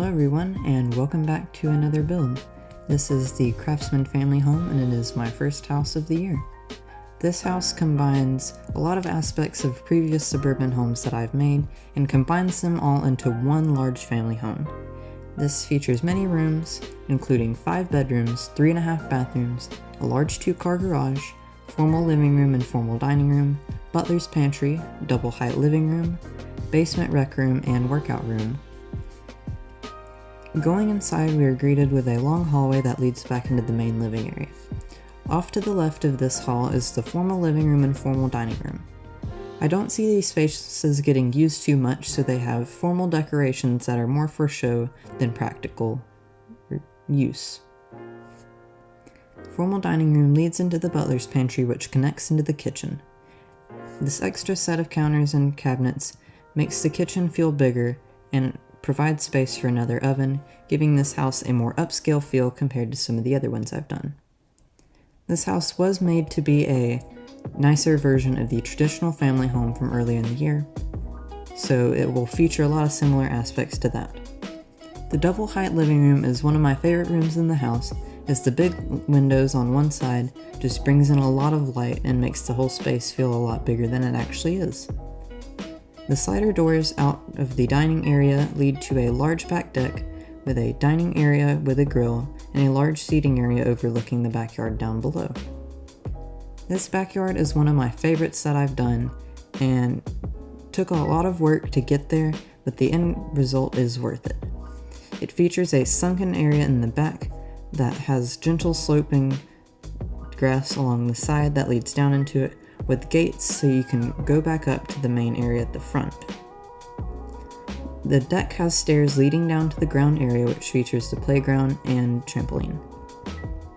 Hello everyone, and welcome back to another build. This is the Craftsman family home, and it is my first house of the year. This house combines a lot of aspects of previous suburban homes that I've made, and combines them all into one large family home. This features many rooms, including 5 bedrooms, 3.5 bathrooms, a large 2-car garage, formal living room and formal dining room, butler's pantry, double height living room, basement rec room, and workout room. Going inside, we are greeted with a long hallway that leads back into the main living area. Off to the left of this hall is the formal living room and formal dining room. I don't see these spaces getting used too much, so they have formal decorations that are more for show than practical use. Formal dining room leads into the butler's pantry, which connects into the kitchen. This extra set of counters and cabinets makes the kitchen feel bigger and provides space for another oven, giving this house a more upscale feel compared to some of the other ones I've done. This house was made to be a nicer version of the traditional family home from earlier in the year, so it will feature a lot of similar aspects to that. The double height living room is one of my favorite rooms in the house, as the big windows on one side just brings in a lot of light and makes the whole space feel a lot bigger than it actually is. The slider doors out of the dining area lead to a large back deck with a dining area with a grill and a large seating area overlooking the backyard down below. This backyard is one of my favorites that I've done, and took a lot of work to get there, but the end result is worth it. It features a sunken area in the back that has gentle sloping grass along the side that leads down into it, with gates so you can go back up to the main area at the front. The deck has stairs leading down to the ground area, which features the playground and trampoline.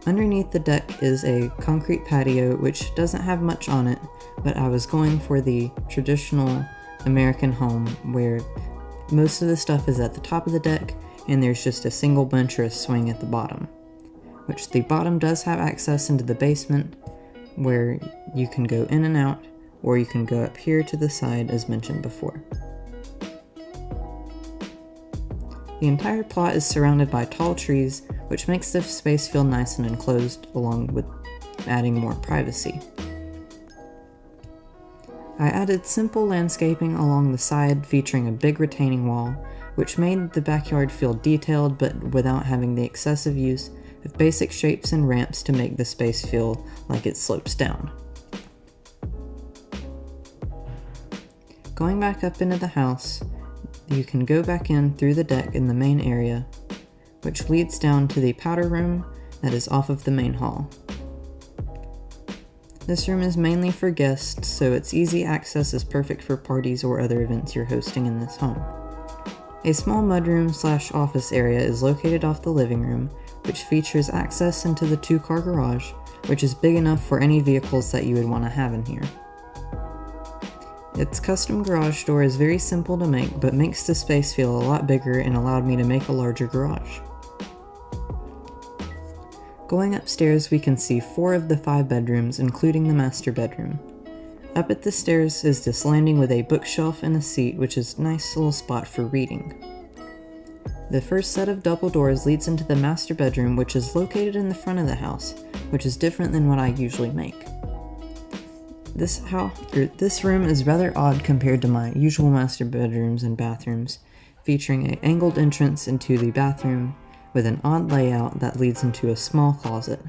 Underneath the deck is a concrete patio, which doesn't have much on it, but I was going for the traditional American home where most of the stuff is at the top of the deck and there's just a single bench or a swing at the bottom, which the bottom does have access into the basement, where you can go in and out, or you can go up here to the side as mentioned before. The entire plot is surrounded by tall trees, which makes the space feel nice and enclosed, along with adding more privacy. I added simple landscaping along the side featuring a big retaining wall, which made the backyard feel detailed but without having the excessive use of basic shapes and ramps to make the space feel like it slopes down. Going back up into the house, you can go back in through the deck in the main area, which leads down to the powder room that is off of the main hall. This room is mainly for guests, so its easy access is perfect for parties or other events you're hosting in this home. A small mudroom/office area is located off the living room, which features access into the 2-car garage, which is big enough for any vehicles that you would want to have in here. Its custom garage door is very simple to make, but makes the space feel a lot bigger and allowed me to make a larger garage. Going upstairs, we can see 4 of the 5 bedrooms, including the master bedroom. Up at the stairs is this landing with a bookshelf and a seat, which is a nice little spot for reading. The first set of double doors leads into the master bedroom, which is located in the front of the house, which is different than what I usually make. This room is rather odd compared to my usual master bedrooms and bathrooms, featuring an angled entrance into the bathroom with an odd layout that leads into a small closet.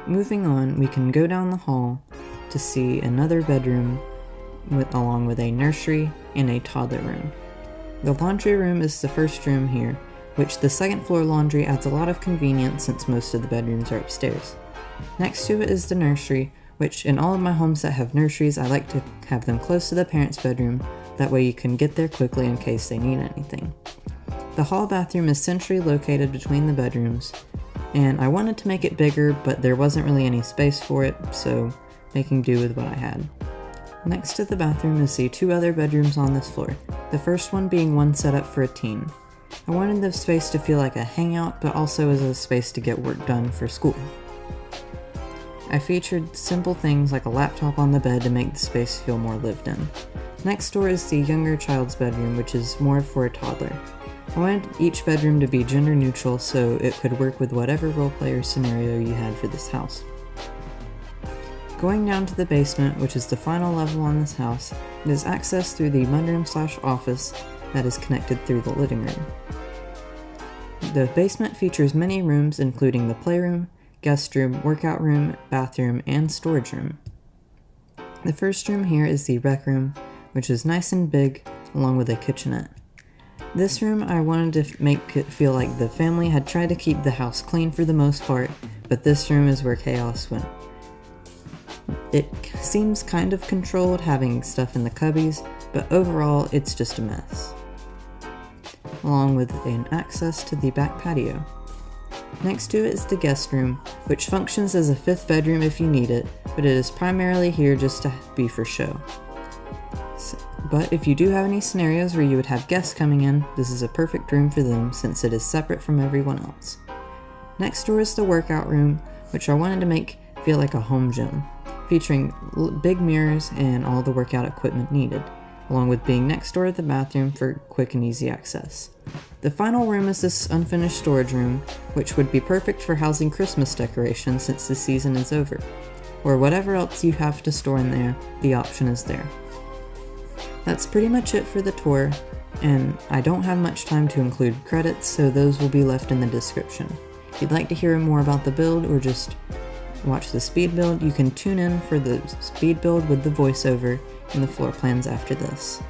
Moving on, we can go down the hall to see another bedroom along with a nursery and a toddler room. The laundry room is the first room here, which the second floor laundry adds a lot of convenience since most of the bedrooms are upstairs. Next to it is the nursery, which in all of my homes that have nurseries, I like to have them close to the parents' bedroom, that way you can get there quickly in case they need anything. The hall bathroom is centrally located between the bedrooms, and I wanted to make it bigger, but there wasn't really any space for it, so making do with what I had. Next to the bathroom is the 2 other bedrooms on this floor, the first one being one set up for a teen. I wanted the space to feel like a hangout, but also as a space to get work done for school. I featured simple things like a laptop on the bed to make the space feel more lived in. Next door is the younger child's bedroom, which is more for a toddler. I wanted each bedroom to be gender neutral so it could work with whatever roleplay or scenario you had for this house. Going down to the basement, which is the final level on this house, is accessed through the mudroom/office that is connected through the living room. The basement features many rooms including the playroom, guest room, workout room, bathroom, and storage room. The first room here is the rec room, which is nice and big, along with a kitchenette. This room I wanted to make it feel like the family had tried to keep the house clean for the most part, but this room is where chaos went. It seems kind of controlled, having stuff in the cubbies, but overall it's just a mess. Along with an access to the back patio. Next to it is the guest room, which functions as a fifth bedroom if you need it, but it is primarily here just to be for show. But if you do have any scenarios where you would have guests coming in, this is a perfect room for them since it is separate from everyone else. Next door is the workout room, which I wanted to make feel like a home gym, featuring big mirrors and all the workout equipment needed, along with being next door to the bathroom for quick and easy access. The final room is this unfinished storage room, which would be perfect for housing Christmas decorations since the season is over. Or whatever else you have to store in there, the option is there. That's pretty much it for the tour, and I don't have much time to include credits, so those will be left in the description. If you'd like to hear more about the build or just watch the speed build, you can tune in for the speed build with the voiceover and the floor plans after this.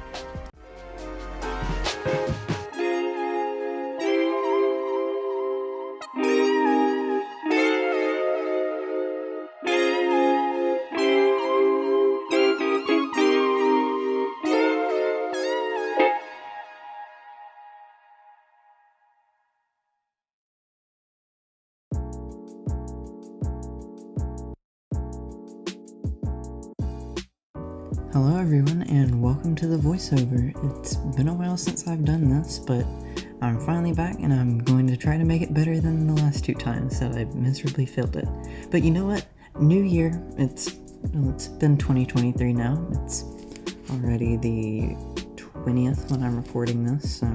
Hello everyone, and welcome to the voiceover. It's been a while since I've done this, but I'm finally back and I'm going to try to make it better than the last two times that I miserably failed it. But you know what? New year. It's been 2023 now. It's already the 20th when I'm recording this, so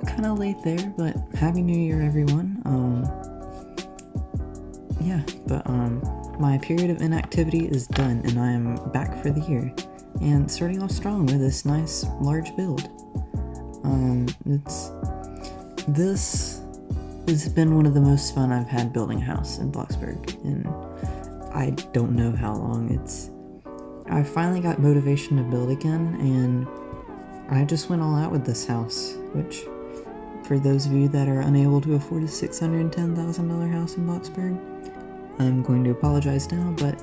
kind of late there, but Happy New Year everyone. My period of inactivity is done and I am back for the year and starting off strong with this nice large build. This has been one of the most fun I've had building a house in Bloxburg, and I don't know how long. I finally got motivation to build again, and I just went all out with this house, which for those of you that are unable to afford a $610,000 house in Bloxburg, I'm going to apologize now, but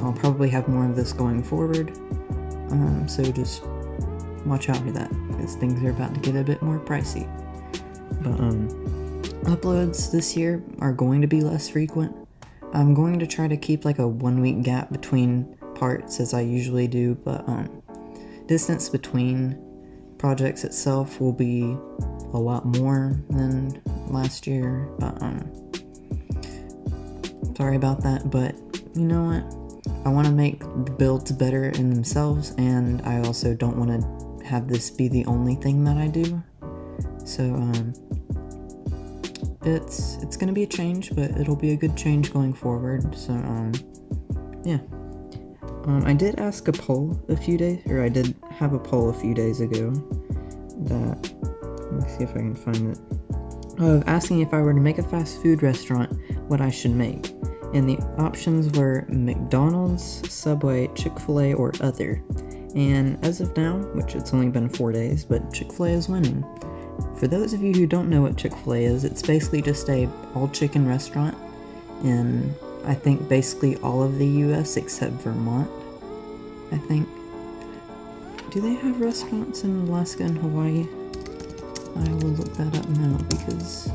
I'll probably have more of this going forward, so just watch out for that, because things are about to get a bit more pricey. But uploads this year are going to be less frequent. I'm going to try to keep like a 1 week gap between parts as I usually do, but distance between projects itself will be a lot more than last year, but sorry about that, but you know what? I want to make the builds better in themselves, and I also don't want to have this be the only thing that I do. So, it's gonna be a change, but it'll be a good change going forward, so, yeah. I did ask a poll I did have a poll a few days ago that, let me see if I can find it, of asking if I were to make a fast food restaurant, what I should make. And the options were McDonald's, Subway, Chick-fil-A, or other. And as of now, which it's only been 4 days, but Chick-fil-A is winning. For those of you who don't know what Chick-fil-A is, it's basically just a all-chicken restaurant in, I think, basically all of the US except Vermont, I think. Do they have restaurants in Alaska and Hawaii? I will look that up now, because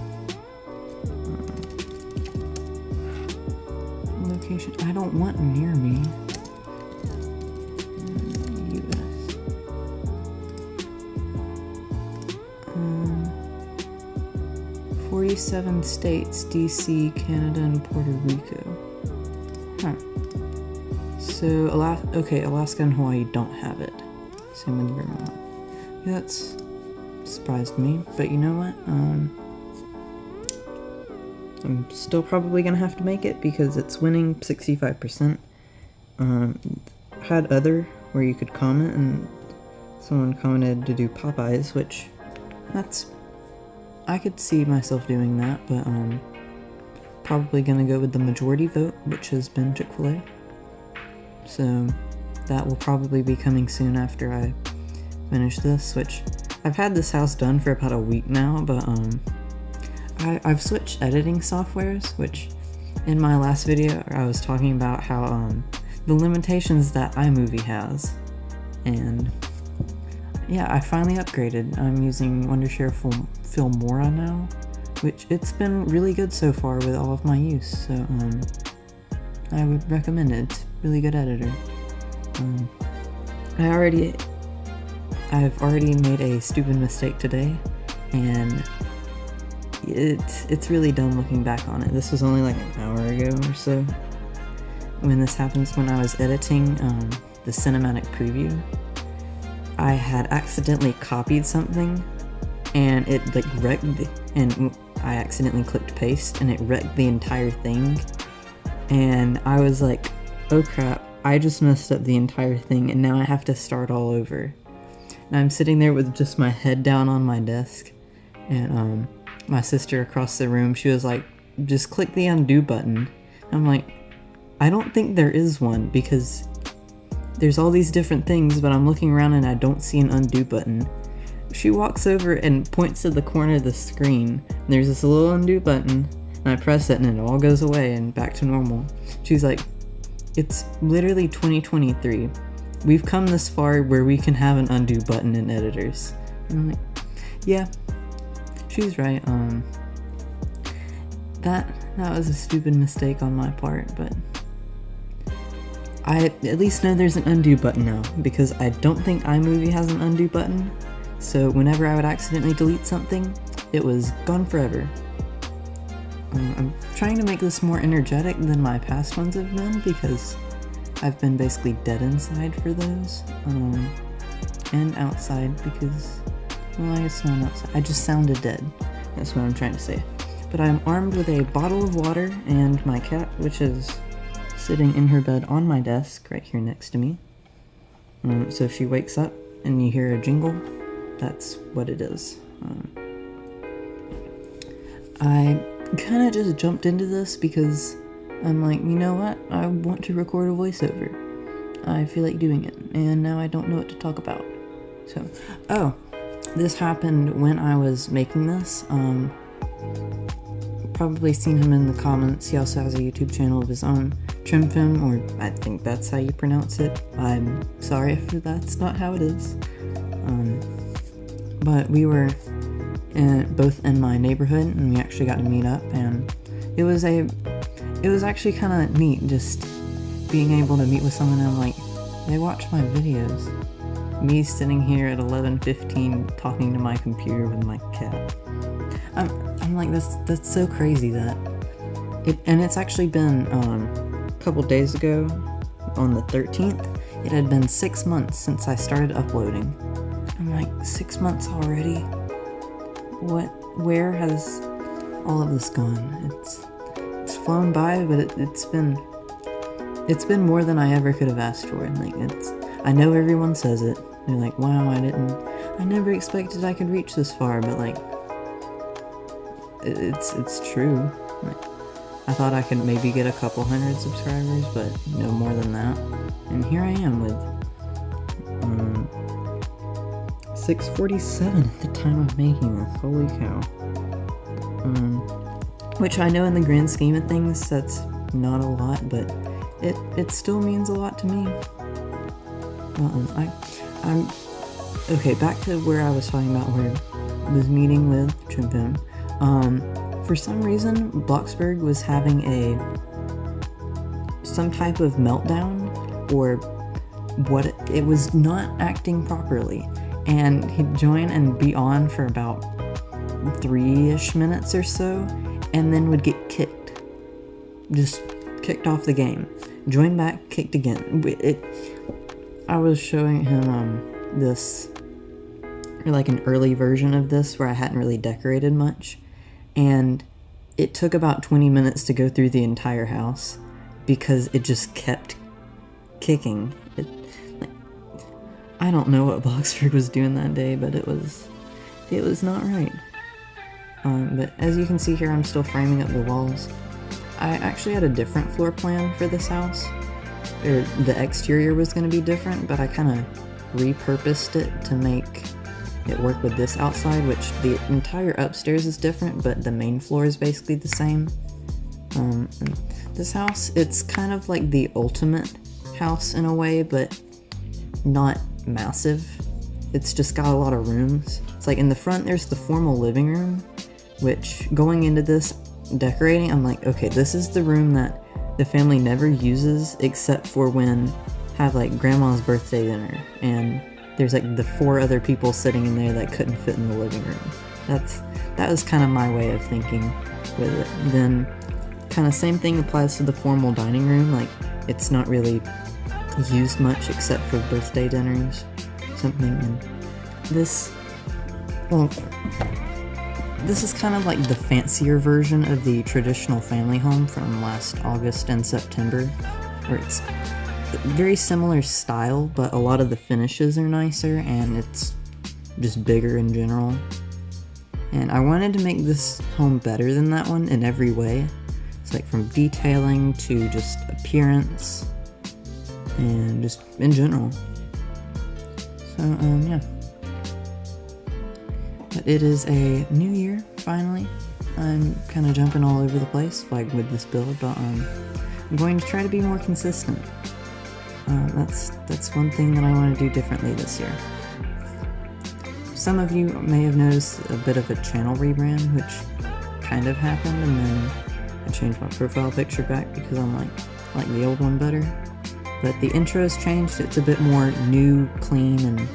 location, I don't want near me. US. 40 47 states, DC, Canada, and Puerto Rico. Huh. So, Alaska and Hawaii don't have it. Same with Vermont. Yeah, that's surprised me, but you know what? I'm still probably gonna have to make it because it's winning 65%. Had other where you could comment, and someone commented to do Popeyes, which I could see myself doing that, but probably gonna go with the majority vote, which has been Chick-fil-A. So that will probably be coming soon after I finish this, which I've had this house done for about a week now, but I've switched editing softwares, which in my last video I was talking about how the limitations that iMovie has, and yeah, I finally upgraded. I'm using Wondershare Filmora now, which it's been really good so far with all of my use, so I would recommend it. It's a really good editor. I've already made a stupid mistake today, and it's really dumb looking back on it. This was only like an hour ago or so when this happens. When I was editing the cinematic preview, I had accidentally copied something, and it like wrecked, and I accidentally clicked paste, and it wrecked the entire thing. And I was like, oh crap, I just messed up the entire thing, and now I have to start all over. And I'm sitting there with just my head down on my desk, and my sister across the room, she was like, just click the undo button. I'm like, I don't think there is one, because there's all these different things, but I'm looking around and I don't see an undo button. She walks over and points to the corner of the screen, and there's this little undo button, and I press it and it all goes away and back to normal. She's like, it's literally 2023. We've come this far where we can have an undo button in editors. And I'm like, yeah, she's right. That was a stupid mistake on my part, but I at least know there's an undo button now, because I don't think iMovie has an undo button, so whenever I would accidentally delete something, it was gone forever. I'm trying to make this more energetic than my past ones have been, because I've been basically dead inside for those, and outside because, well, I guess not outside, I just sounded dead, that's what I'm trying to say. But I'm armed with a bottle of water and my cat, which is sitting in her bed on my desk right here next to me. So if she wakes up and you hear a jingle, that's what it is. I kind of just jumped into this because I'm like, you know what? I want to record a voiceover. I feel like doing it, and now I don't know what to talk about. So, oh, this happened when I was making this. Probably seen him in the comments. He also has a YouTube channel of his own, Trim Film, or I think that's how you pronounce it. I'm sorry if that's not how it is. But we were both in my neighborhood, and we actually got to meet up, and it was actually kind of neat just being able to meet with someone. And I'm like, they watch my videos. Me sitting here at 11:15 talking to my computer with my cat. I'm like, that's so crazy that and it's actually been a couple days ago, on the 13th, it had been 6 months since I started uploading. I'm like, 6 months already? Where has all of this gone? It's flown by, but it's been more than I ever could have asked for. And like, I know everyone says it. They're like, wow, I never expected I could reach this far, but like, it's true. Like, I thought I could maybe get a couple hundred subscribers, but no more than that. And here I am with 647 at the time of making this. Holy cow. Which I know in the grand scheme of things, that's not a lot, but it still means a lot to me. I'm okay, back to where I was talking about, where I was meeting with Trim Film. For some reason, Bloxburg was having some type of meltdown, or it was not acting properly, and he'd join and be on for about 3-ish minutes or so, and then would get kicked. Just kicked off the game. Join back, kicked again. I was showing him this, or like an early version of this where I hadn't really decorated much, and it took about 20 minutes to go through the entire house because it just kept kicking. I don't know what Bloxburg was doing that day, but it was not right. But as you can see here, I'm still framing up the walls. I actually had a different floor plan for this house, or the exterior was going to be different, but I kind of repurposed it to make it work with this outside, which the entire upstairs is different, but the main floor is basically the same. And this house, it's kind of like the ultimate house in a way, but not massive. It's just got a lot of rooms. It's like in the front there's the formal living room, which going into this decorating, I'm like, okay, this is the room that the family never uses except for when have like grandma's birthday dinner, and there's like the 4 other people sitting in there that couldn't fit in the living room. That was kind of my way of thinking with it. Then kind of same thing applies to the formal dining room. Like, it's not really used much except for birthday dinners, something. And this is kind of like the fancier version of the traditional family home from last August and September, where it's very similar style, but a lot of the finishes are nicer and it's just bigger in general. And I wanted to make this home better than that one in every way. It's like from detailing to just appearance and just in general. So, yeah. But it is a new year, finally. I'm kind of jumping all over the place, like with this build, but I'm going to try to be more consistent. That's one thing that I want to do differently this year. Some of you may have noticed a bit of a channel rebrand, which kind of happened, and then I changed my profile picture back because I'm like the old one better. But the intro's changed, it's a bit more new, clean, and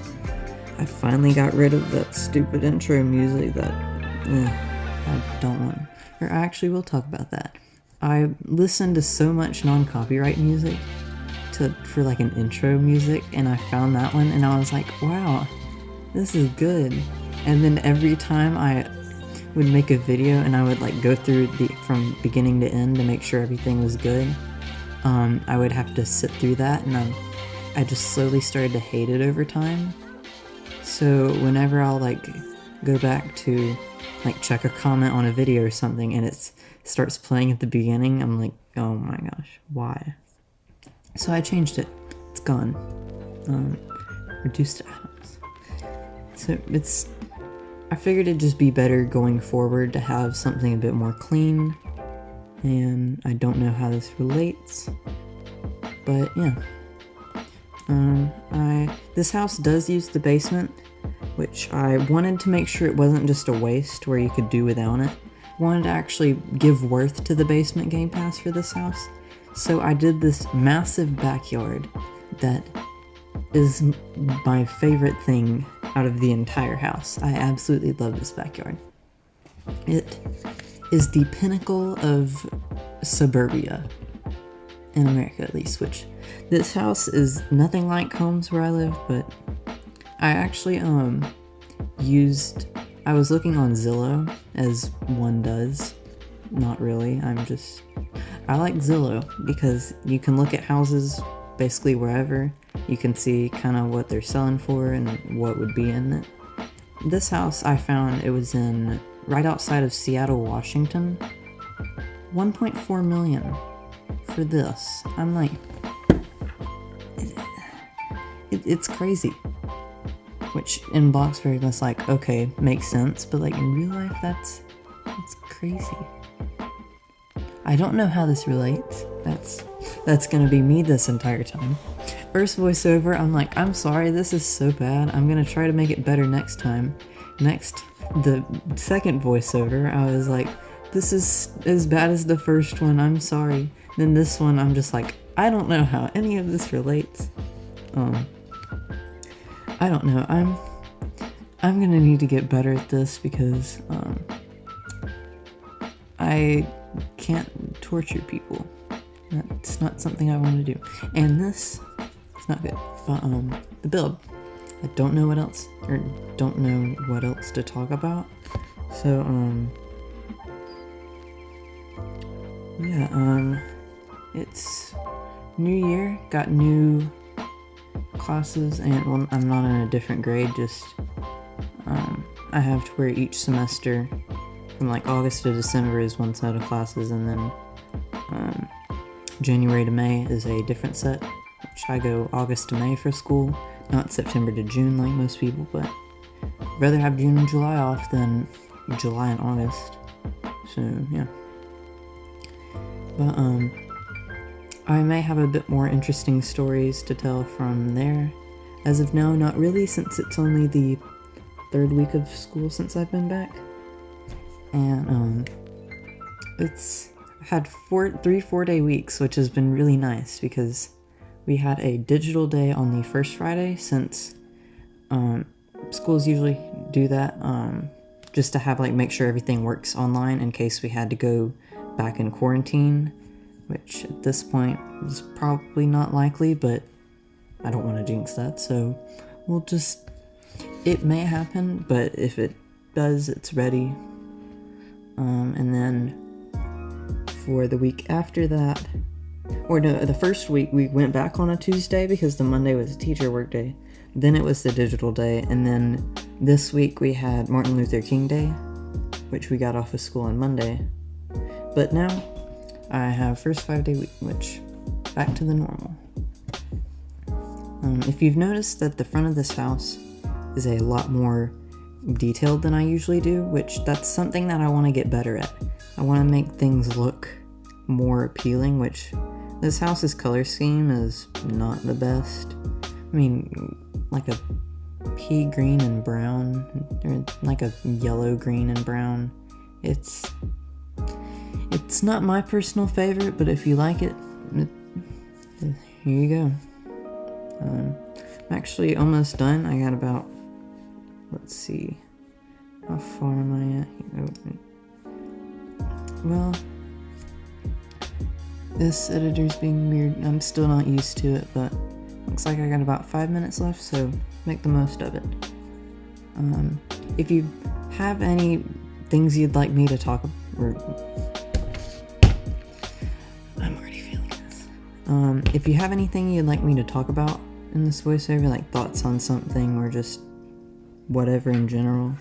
I finally got rid of that stupid intro music that I don't want. Or I actually will talk about that. I listened to so much non-copyright music for like an intro music, and I found that one and I was like, wow, this is good. And then every time I would make a video and I would like go through from beginning to end to make sure everything was good, I would have to sit through that, and I just slowly started to hate it over time. So whenever I'll like go back to like check a comment on a video or something and it starts playing at the beginning, I'm like, oh my gosh, why? So I changed it. It's gone. Reduced to atoms. So I figured it'd just be better going forward to have something a bit more clean, and I don't know how this relates, but yeah. This house does use the basement, which I wanted to make sure it wasn't just a waste where you could do without it. Wanted to actually give worth to the basement game pass for this house. So I did this massive backyard that is my favorite thing out of the entire house. I absolutely love this backyard. It is the pinnacle of suburbia, in America at least, which this house is nothing like homes where I live, but I actually I was looking on Zillow, as one does. Not really, I like Zillow because you can look at houses basically wherever. You can see kind of what they're selling for and what would be in it. This house I found, it was right outside of Seattle, Washington. $1.4 million for this. I'm like, it's crazy. Which in Bloxburg that's like, okay, makes sense, but like in real life that's crazy. I don't know how this relates. That's gonna be me this entire time. First voiceover, I'm like, I'm sorry, this is so bad. I'm gonna try to make it better next time. The second voiceover, I was like, this is as bad as the first one, I'm sorry. Then this one, I'm just like, I don't know how any of this relates. I don't know, I'm gonna need to get better at this because I can't torture people. That's not something I want to do. And this, it's not good. But the build, I don't know what else, or don't know what else to talk about. So yeah, it's new year, got new classes, and well, I'm not in a different grade, just I have to where each semester from like August to December is one set of classes, and then January to May is a different set, which I go August to May for school, not September to June like most people, but I'd rather have June and July off than July and August. So yeah. But I may have a bit more interesting stories to tell from there. As of now, not really, since it's only the 3rd week of school since I've been back. And it's had 3 4-day weeks, which has been really nice because we had a digital day on the first Friday, since schools usually do that just to have like make sure everything works online in case we had to go back in quarantine, which at this point is probably not likely, but I don't want to jinx that, so we'll just, it may happen, but if it does, it's ready. And then for the week after that, or no, the first week we went back on a Tuesday because the Monday was a teacher work day, then it was the digital day, and then this week we had Martin Luther King Day, which we got off of school on Monday. But now I have first 5-day week, which back to the normal. If you've noticed that the front of this house is a lot more detailed than I usually do, which that's something that I want to get better at. I want to make things look more appealing, which this house's color scheme is not the best. I mean, like a pea green and brown, or like a yellow green and brown. It's not my personal favorite, but if you like it, here you go. I'm actually almost done. I got about, let's see, how far am I at here? Well, this editor's being weird. I'm still not used to it, but looks like I got about 5 minutes left, so make the most of it. If you have any things you'd like me to talk about, or I'm already feeling this. If you have anything you'd like me to talk about in this voiceover, like thoughts on something or just whatever in general,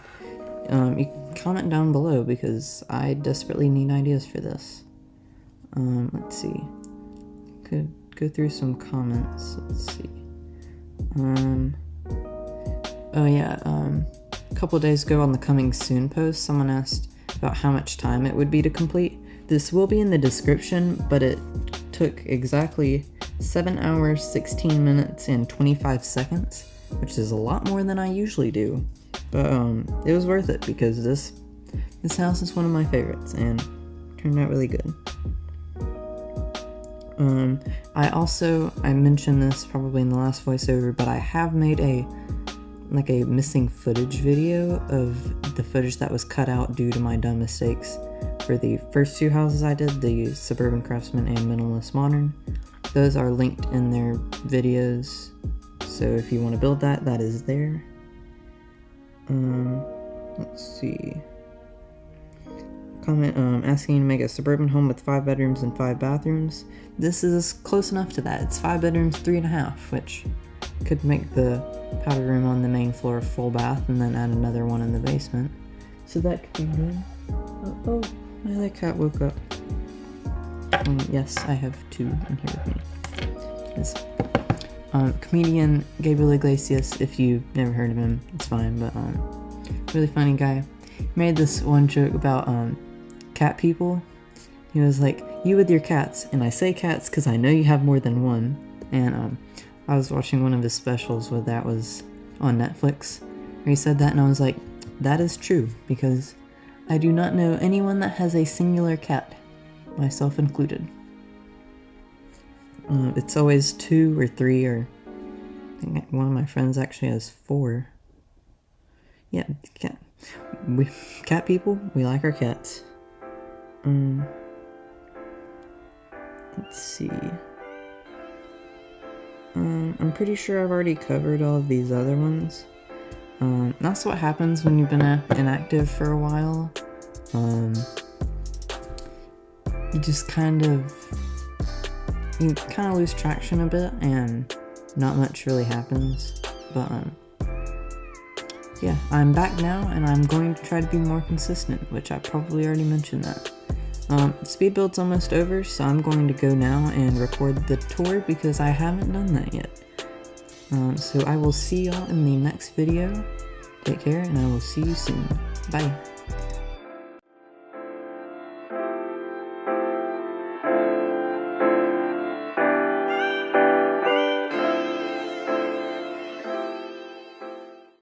you can comment down below because I desperately need ideas for this. Let's see. Could go through some comments. Let's see. Oh yeah, a couple days ago on the coming soon post, someone asked about how much time it would be to complete. This will be in the description, but it took exactly 7 hours, 16 minutes, and 25 seconds, which is a lot more than I usually do. But it was worth it because this house is one of my favorites and turned out really good. I mentioned this probably in the last voiceover, but I have made a missing footage video of the footage that was cut out due to my dumb mistakes for the first 2 houses I did, the Suburban Craftsman and Minimalist Modern. Those are linked in their videos, so if you want to build that, that is there. Let's see. Comment asking to make a suburban home with 5 bedrooms and 5 bathrooms. This is close enough to that. It's 5 bedrooms, 3.5, which could make the powder room on the main floor a full bath and then add another one in the basement. So that could be good. Oh, my other cat woke up. Yes, I have 2 in here with me. Yes. Comedian Gabriel Iglesias, if you've never heard of him, it's fine, but really funny guy. He made this one joke about cat people. He was like, you with your cats, and I say cats because I know you have more than one. And I was watching one of his specials where that was on Netflix, where he said that, and I was like, that is true, because I do not know anyone that has a singular cat, myself included. It's always 2 or 3, or I think one of my friends actually has 4. Yeah, cat people, we like our cats. Let's see. I'm pretty sure I've already covered all of these other ones. That's what happens when you've been inactive for a while. You just kind of lose traction a bit, and not much really happens. But yeah, I'm back now, and I'm going to try to be more consistent, which I probably already mentioned that. Speedbuild's almost over, so I'm going to go now and record the tour because I haven't done that yet. So I will see y'all in the next video. Take care, and I will see you soon. Bye.